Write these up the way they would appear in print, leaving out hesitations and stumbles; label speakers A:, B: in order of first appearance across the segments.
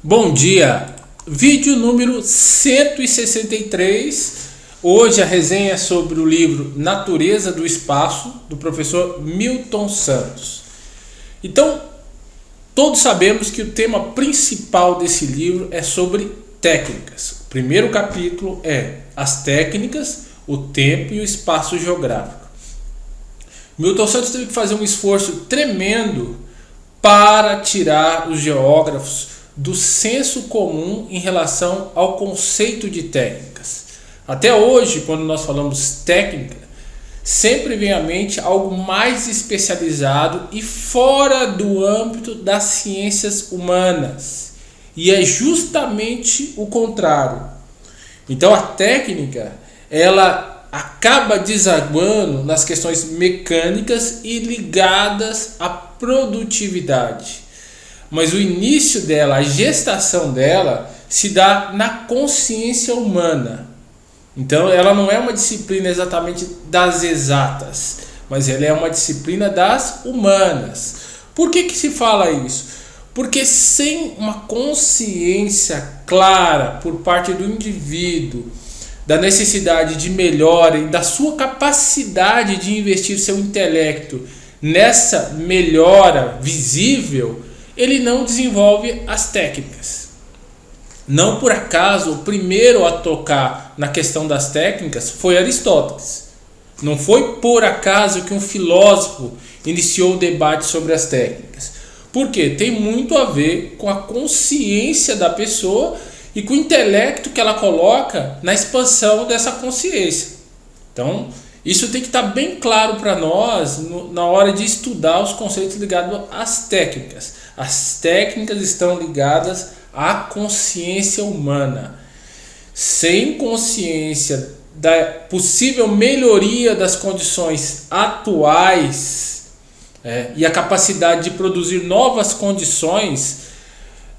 A: Bom dia, vídeo número 163. Hoje a resenha é sobre o livro Natureza do Espaço, do professor Milton Santos. Então, todos sabemos que o tema principal desse livro é sobre técnicas. O primeiro capítulo é as técnicas, o tempo e o espaço geográfico. Milton Santos teve que fazer um esforço tremendo para tirar os geógrafos do senso comum em relação ao conceito de técnicas. Até hoje, quando nós falamos técnica, sempre vem à mente algo mais especializado e fora do âmbito das ciências humanas. E é justamente o contrário. Então a técnica, ela acaba desaguando nas questões mecânicas e ligadas à produtividade. Mas o início dela, a gestação dela, se dá na consciência humana. Então ela não é uma disciplina exatamente das exatas, mas ela é uma disciplina das humanas. Por que se fala isso? Porque sem uma consciência clara por parte do indivíduo da necessidade de melhora e da sua capacidade de investir seu intelecto nessa melhora visível, ele não desenvolve as técnicas. Não por acaso o primeiro a tocar na questão das técnicas foi Aristóteles. Não foi por acaso que um filósofo iniciou o debate sobre as técnicas. Porque tem muito a ver com a consciência da pessoa e com o intelecto que ela coloca na expansão dessa consciência. Então, isso tem que estar bem claro para nós na hora de estudar os conceitos ligados às técnicas. As técnicas estão ligadas à consciência humana. Sem consciência da possível melhoria das condições atuais e a capacidade de produzir novas condições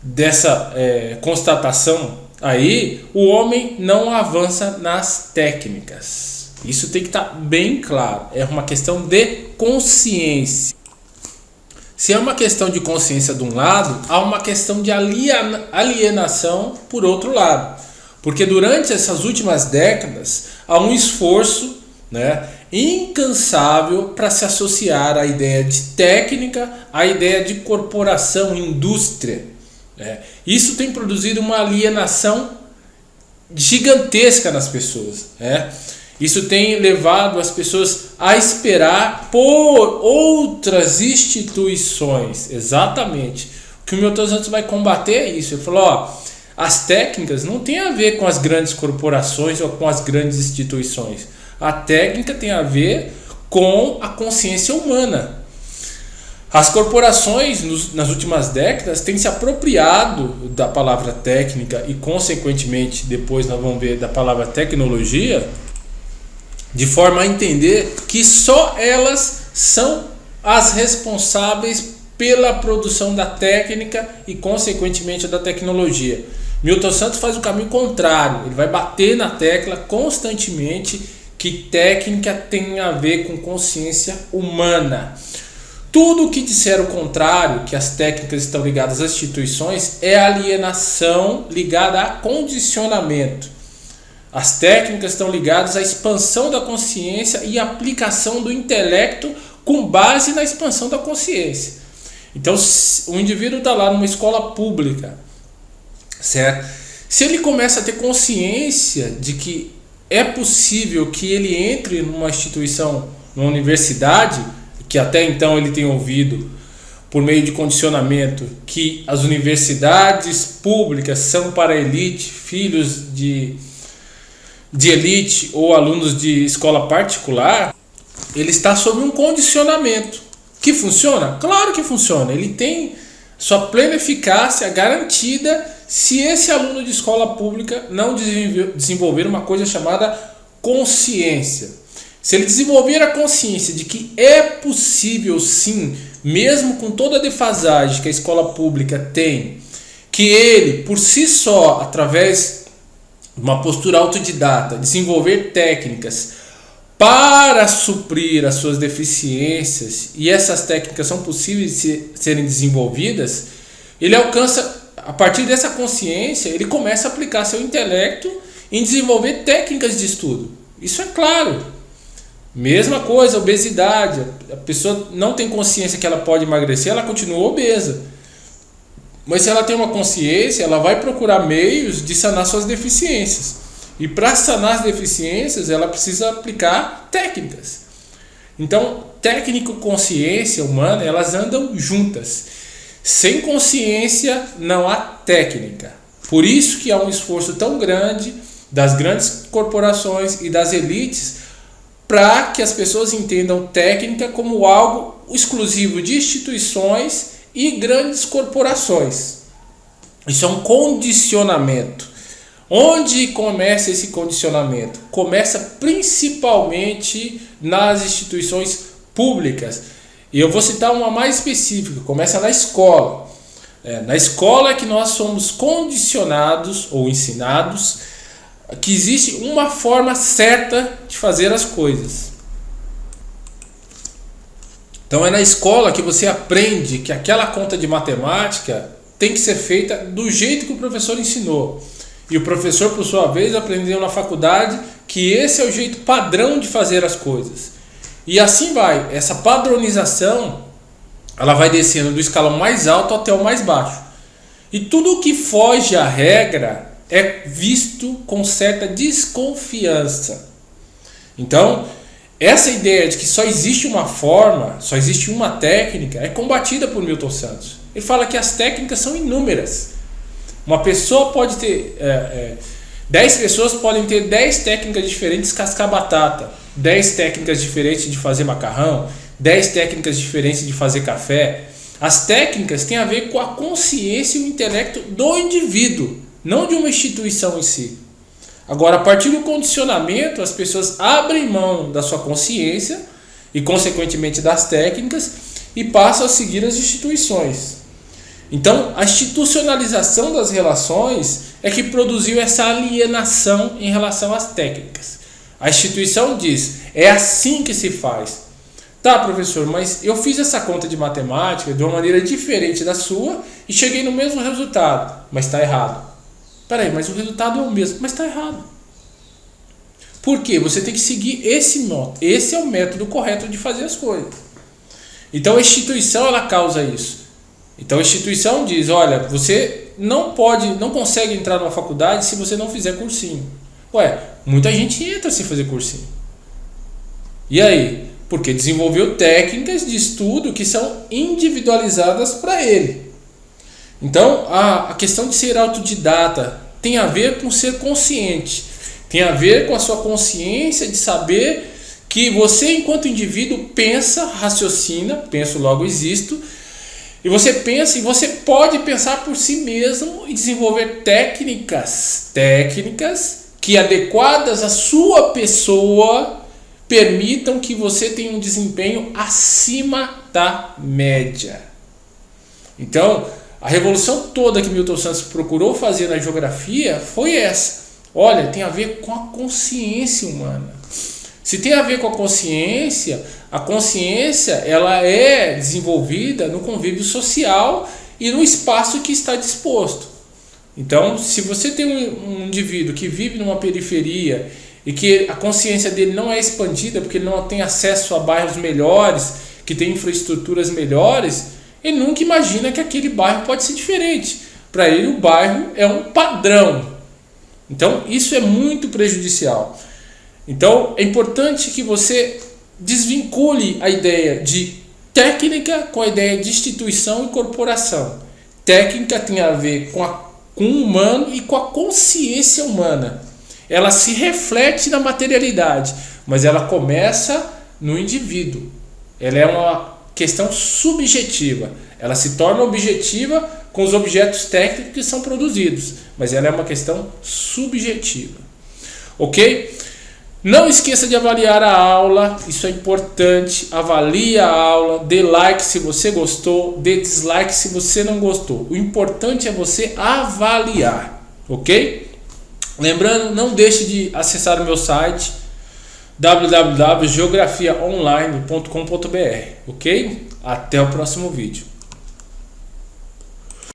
A: dessa constatação, aí o homem não avança nas técnicas. Isso tem que estar bem claro. É uma questão de consciência. Se é uma questão de consciência de um lado, há uma questão de alienação por outro lado. Porque durante essas últimas décadas, há um esforço incansável para se associar à ideia de técnica, à ideia de corporação, indústria. Isso tem produzido uma alienação gigantesca nas pessoas. Isso tem levado as pessoas a esperar por outras instituições. Exatamente. O que o Milton Santos vai combater é isso. Ele falou, as técnicas não tem a ver com as grandes corporações ou com as grandes instituições. A técnica tem a ver com a consciência humana. As corporações, nas últimas décadas, têm se apropriado da palavra técnica e, consequentemente, depois nós vamos ver da palavra tecnologia, de forma a entender que só elas são as responsáveis pela produção da técnica e, consequentemente, da tecnologia. Milton Santos faz o caminho contrário. Ele vai bater na tecla constantemente que técnica tem a ver com consciência humana. Tudo que disser o contrário, que as técnicas estão ligadas às instituições, é alienação ligada a condicionamento. As técnicas estão ligadas à expansão da consciência e aplicação do intelecto com base na expansão da consciência. Então, o indivíduo está lá numa escola pública, certo? Se ele começa a ter consciência de que é possível que ele entre numa instituição, numa universidade, que até então ele tem ouvido por meio de condicionamento que as universidades públicas são para a elite, filhos de elite ou alunos de escola particular, ele está sob um condicionamento que funciona? Claro que funciona. Ele tem sua plena eficácia garantida se esse aluno de escola pública não desenvolver uma coisa chamada consciência. Se ele desenvolver a consciência de que é possível sim, mesmo com toda a defasagem que a escola pública tem, que ele por si só, através uma postura autodidata, desenvolver técnicas para suprir as suas deficiências, e essas técnicas são possíveis de serem desenvolvidas, ele alcança a partir dessa consciência, ele começa a aplicar seu intelecto em desenvolver técnicas de estudo. Isso é claro. Mesma coisa, obesidade. A pessoa não tem consciência que ela pode emagrecer, ela continua obesa. Mas se ela tem uma consciência, ela vai procurar meios de sanar suas deficiências. E para sanar as deficiências, ela precisa aplicar técnicas. Então, técnica e consciência humana, elas andam juntas. Sem consciência não há técnica. Por isso que há um esforço tão grande das grandes corporações e das elites para que as pessoas entendam técnica como algo exclusivo de instituições e grandes corporações. Isso é um condicionamento. Onde começa esse condicionamento? Começa principalmente nas instituições públicas. E eu vou citar uma mais específica. Começa na escola. Na escola é que nós somos condicionados ou ensinados que existe uma forma certa de fazer as coisas. Então é na escola que você aprende que aquela conta de matemática tem que ser feita do jeito que o professor ensinou. E o professor, por sua vez, aprendeu na faculdade que esse é o jeito padrão de fazer as coisas. E assim vai. Essa padronização, ela vai descendo do escalão mais alto até o mais baixo. E tudo que foge à regra é visto com certa desconfiança. Então, essa ideia de que só existe uma forma, só existe uma técnica, é combatida por Milton Santos. Ele fala que as técnicas são inúmeras. Uma pessoa pode ter 10 pessoas podem ter 10 técnicas diferentes de cascar batata, 10 técnicas diferentes de fazer macarrão, 10 técnicas diferentes de fazer café. As técnicas têm a ver com a consciência e o intelecto do indivíduo, não de uma instituição em si. Agora, a partir do condicionamento, as pessoas abrem mão da sua consciência e, consequentemente, das técnicas e passam a seguir as instituições. Então, a institucionalização das relações é que produziu essa alienação em relação às técnicas. A instituição diz, é assim que se faz. Tá, professor, mas eu fiz essa conta de matemática de uma maneira diferente da sua e cheguei no mesmo resultado, mas está errado. Peraí, mas o resultado é o mesmo, mas está errado. Por quê? Você tem que seguir esse método. Esse é o método correto de fazer as coisas. Então a instituição, ela causa isso. Então a instituição diz, olha, você não consegue entrar numa faculdade se você não fizer cursinho. Ué, muita gente entra sem fazer cursinho. E aí? Porque desenvolveu técnicas de estudo que são individualizadas para ele. Então, a questão de ser autodidata tem a ver com ser consciente. Tem a ver com a sua consciência de saber que você, enquanto indivíduo, pensa, raciocina, penso logo existo, e você pensa e você pode pensar por si mesmo e desenvolver técnicas que, adequadas à sua pessoa, permitam que você tenha um desempenho acima da média. Então, a revolução toda que Milton Santos procurou fazer na geografia foi essa. Olha, tem a ver com a consciência humana. Se tem a ver com a consciência ela é desenvolvida no convívio social e no espaço que está disposto. Então, se você tem um indivíduo que vive numa periferia e que a consciência dele não é expandida porque ele não tem acesso a bairros melhores, que tem infraestruturas melhores, ele nunca imagina que aquele bairro pode ser diferente. Para ele, o bairro é um padrão. Então, isso é muito prejudicial. Então, é importante que você desvincule a ideia de técnica com a ideia de instituição e corporação. Técnica tem a ver com o humano e com a consciência humana. Ela se reflete na materialidade, mas ela começa no indivíduo. Ela é uma questão subjetiva. Ela se torna objetiva com os objetos técnicos que são produzidos, mas ela é uma questão subjetiva. Ok? Não esqueça de avaliar a aula, isso é importante. Avalie a aula, dê like se você gostou, dê dislike se você não gostou. O importante é você avaliar, ok? Lembrando, não deixe de acessar o meu site www.geografiaonline.com.br, ok? Até o próximo vídeo.